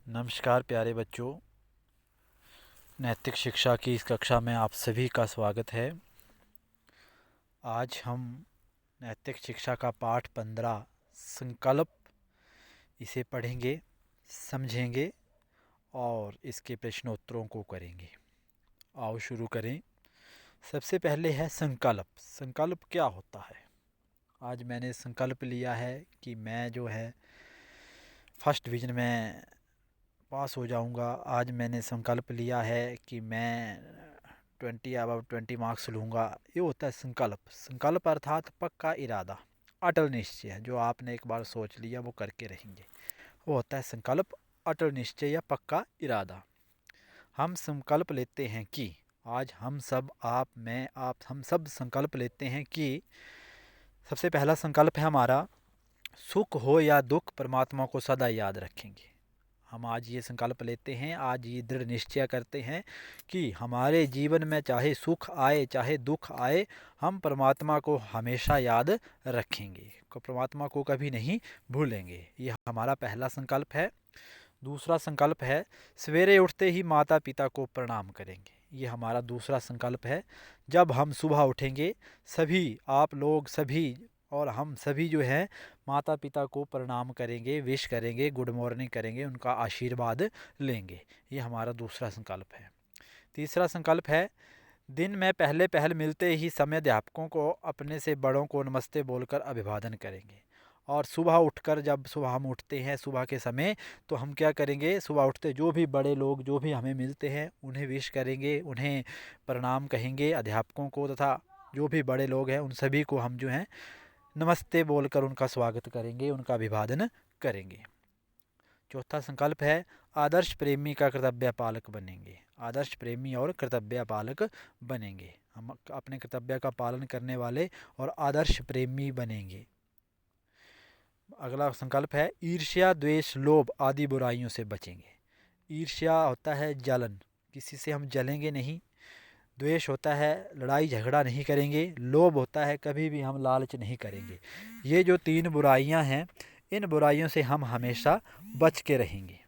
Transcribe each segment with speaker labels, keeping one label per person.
Speaker 1: नमस्कार प्यारे बच्चों। नैतिक शिक्षा की इस कक्षा में आप सभी का स्वागत है। आज हम नैतिक शिक्षा का पाठ 15 संकल्प इसे पढ़ेंगे, समझेंगे और इसके प्रश्नोत्तरों को करेंगे। आओ शुरू करें। सबसे पहले है संकल्प। संकल्प क्या होता है? आज मैंने संकल्प लिया है कि मैं जो है फर्स्ट डिवीज़न में पास हो जाऊंगा। आज मैंने संकल्प लिया है कि मैं 20 मार्क्स लूँगा। ये होता है संकल्प। संकल्प अर्थात पक्का इरादा, अटल निश्चय। जो आपने एक बार सोच लिया वो करके रहेंगे, वो होता है संकल्प, अटल निश्चय या पक्का इरादा। हम संकल्प लेते हैं कि आज हम सब, आप, मैं, आप, हम सब संकल्प लेते हैं कि सबसे पहला संकल्प है हमारा, सुख हो या दुख परमात्मा को सदा याद रखेंगे। हम आज ये संकल्प लेते हैं, आज ये दृढ़ निश्चय करते हैं कि हमारे जीवन में चाहे सुख आए चाहे दुख आए, हम परमात्मा को हमेशा याद रखेंगे, परमात्मा को कभी नहीं भूलेंगे। ये हमारा पहला संकल्प है। दूसरा संकल्प है सवेरे उठते ही माता पिता को प्रणाम करेंगे। ये हमारा दूसरा संकल्प है। जब हम सुबह उठेंगे, सभी आप लोग सभी और हम सभी जो है माता पिता को प्रणाम करेंगे, विश करेंगे, गुड मॉर्निंग करेंगे, उनका आशीर्वाद लेंगे। ये हमारा दूसरा संकल्प है। तीसरा संकल्प है दिन में पहले पहल मिलते ही समय अध्यापकों को, अपने से बड़ों को नमस्ते बोलकर अभिवादन करेंगे। और सुबह उठकर, जब सुबह हम उठते हैं सुबह के समय, तो हम क्या करेंगे, सुबह उठते जो भी बड़े लोग जो भी हमें मिलते हैं उन्हें विश करेंगे, उन्हें प्रणाम कहेंगे, अध्यापकों को तथा जो भी बड़े लोग हैं उन सभी को हम जो हैं नमस्ते बोलकर उनका स्वागत करेंगे, उनका अभिवादन करेंगे। चौथा संकल्प है आदर्श प्रेमी का कर्तव्य पालक बनेंगे। आदर्श प्रेमी और कर्तव्य पालक बनेंगे। हम अपने कर्तव्य का पालन करने वाले और आदर्श प्रेमी बनेंगे। अगला संकल्प है ईर्ष्या, द्वेष, लोभ आदि बुराइयों से बचेंगे। ईर्ष्या होता है जलन, किसी से हम जलेंगे नहीं। द्वेष होता है लड़ाई झगड़ा नहीं करेंगे। लोभ होता है कभी भी हम लालच नहीं करेंगे। ये जो 3 बुराइयां हैं, इन बुराइयों से हम हमेशा बच के रहेंगे।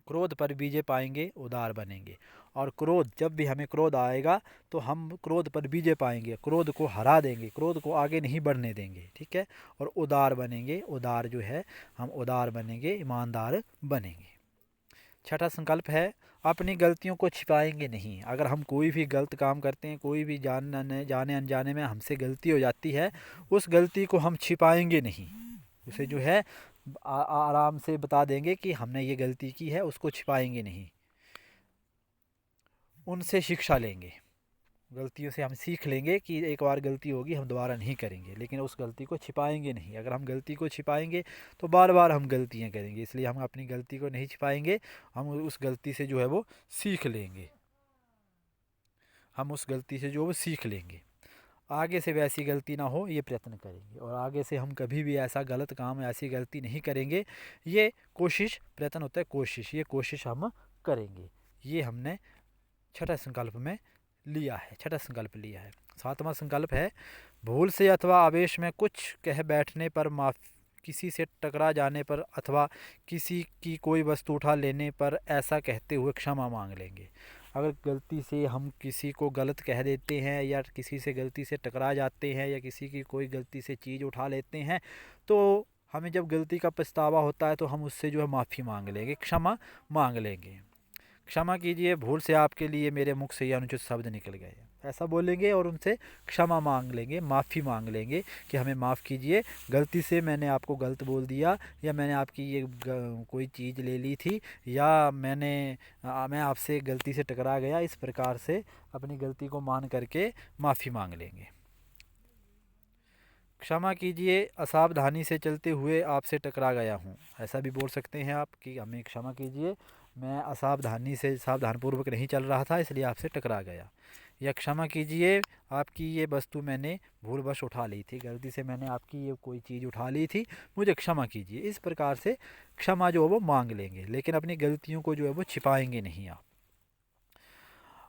Speaker 1: क्रोध पर विजय पाएंगे, उदार बनेंगे। और क्रोध, जब भी हमें क्रोध आएगा तो हम क्रोध पर विजय पाएंगे, क्रोध को हरा देंगे, क्रोध को आगे नहीं बढ़ने देंगे। ठीक है। और उदार बनेंगे, उदार जो है हम उदार बनेंगे, ईमानदार बनेंगे। छठा संकल्प है अपनी गलतियों को छिपाएंगे नहीं। अगर हम कोई भी गलत काम करते हैं, कोई भी जाने अनजाने में हमसे गलती हो जाती है, उस गलती को हम छिपाएंगे नहीं। उसे जो है आराम से बता देंगे कि हमने ये गलती की है, उसको छिपाएंगे नहीं। उनसे शिक्षा लेंगे, गलतियों से हम सीख लेंगे कि एक बार गलती होगी हम दोबारा नहीं करेंगे, लेकिन उस गलती को छिपाएंगे नहीं। अगर हम गलती को छिपाएंगे तो बार बार हम गलतियां करेंगे, इसलिए हम अपनी गलती को नहीं छिपाएंगे। हम उस गलती से जो है वो सीख लेंगे, हम उस गलती से जो वो सीख लेंगे, आगे से वैसी गलती ना हो ये प्रयत्न करेंगे। और आगे से हम कभी भी ऐसा गलत काम, ऐसी गलती नहीं करेंगे। ये कोशिश, प्रयत्न होता है कोशिश, ये कोशिश हम करेंगे। ये हमने छठा संकल्प में लिया है, छठा संकल्प लिया है। सातवां संकल्प है भूल से अथवा आवेश में कुछ कह बैठने पर, किसी से टकरा जाने पर अथवा किसी की कोई वस्तु उठा लेने पर ऐसा कहते हुए क्षमा मांग लेंगे। अगर गलती से हम किसी को गलत कह देते हैं या किसी से गलती से टकरा जाते हैं या किसी की कोई गलती से चीज़ उठा लेते हैं, तो हमें जब गलती का पछतावा होता है तो हम उससे जो है माफ़ी मांग लेंगे, क्षमा मांग लेंगे। क्षमा कीजिए, भूल से आपके लिए मेरे मुख से ये अनुचित शब्द निकल गए, ऐसा बोलेंगे और उनसे क्षमा मांग लेंगे, माफ़ी मांग लेंगे कि हमें माफ़ कीजिए, गलती से मैंने आपको गलत बोल दिया, या मैंने आपकी ये कोई चीज़ ले ली थी, या मैं आपसे गलती से टकरा गया। इस प्रकार से अपनी गलती को मान करके माफ़ी मांग लेंगे। क्षमा कीजिए, असावधानी से चलते हुए आपसे टकरा गया हूँ, ऐसा भी बोल सकते हैं आप कि हमें क्षमा कीजिए, मैं असावधानी से, सावधानपूर्वक नहीं चल रहा था इसलिए आपसे टकरा गया। या क्षमा कीजिए, आपकी ये वस्तु मैंने भूलवश उठा ली थी, गलती से मैंने आपकी ये कोई चीज़ उठा ली थी, मुझे क्षमा कीजिए। इस प्रकार से क्षमा जो है वो मांग लेंगे, लेकिन अपनी गलतियों को जो है वो छिपाएंगे नहीं आप।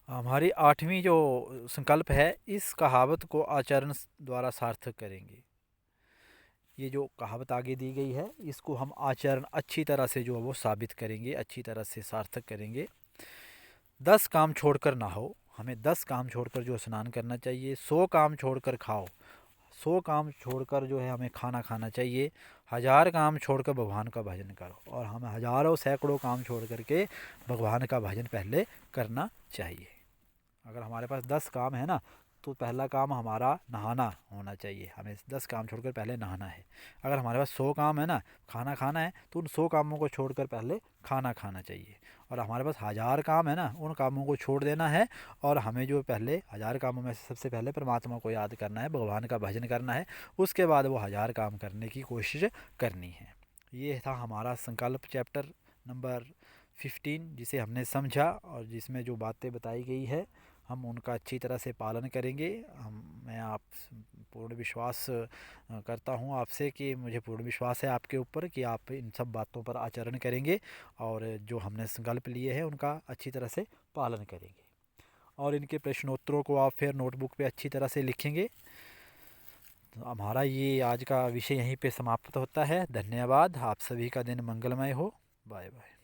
Speaker 1: हमारी 8वीं जो संकल्प है, इस कहावत को आचरण द्वारा सार्थक करेंगे। ये जो कहावत आगे दी गई है इसको हम आचरण अच्छी तरह से जो है वो साबित करेंगे, अच्छी तरह से सार्थक करेंगे। 10 काम छोड़कर नहाओ, हमें 10 काम छोड़कर जो स्नान करना चाहिए। 100 काम छोड़कर खाओ, 100 काम छोड़कर जो है हमें खाना खाना चाहिए। 1000 काम छोड़कर भगवान का भजन करो, और हमें हज़ारों सैकड़ों काम छोड़ करके भगवान का भजन पहले करना चाहिए। अगर हमारे पास 10 काम है ना, तो पहला काम हमारा नहाना होना चाहिए, हमें 10 काम छोड़कर पहले नहाना है। अगर हमारे पास 100 काम है ना, खाना खाना है, तो उन 100 कामों को छोड़कर पहले खाना खाना चाहिए। और हमारे पास 1000 काम है ना, उन कामों को छोड़ देना है, और हमें जो पहले 1000 कामों में से सबसे पहले परमात्मा को याद करना है, भगवान का भजन करना है, उसके बाद वो 1000 काम करने की कोशिश करनी है। ये था हमारा संकल्प चैप्टर नंबर 15, जिसे हमने समझा और जिसमें जो बातें बताई गई है हम उनका अच्छी तरह से पालन करेंगे। मैं आप पूर्ण विश्वास करता हूँ आपसे, कि मुझे पूर्ण विश्वास है आपके ऊपर कि आप इन सब बातों पर आचरण करेंगे और जो हमने संकल्प लिए हैं उनका अच्छी तरह से पालन करेंगे। और इनके प्रश्नोत्तरों को आप फिर नोटबुक पे अच्छी तरह से लिखेंगे। तो हमारा ये आज का विषय यहीं पे समाप्त होता है। धन्यवाद। आप सभी का दिन मंगलमय हो। Bye bye.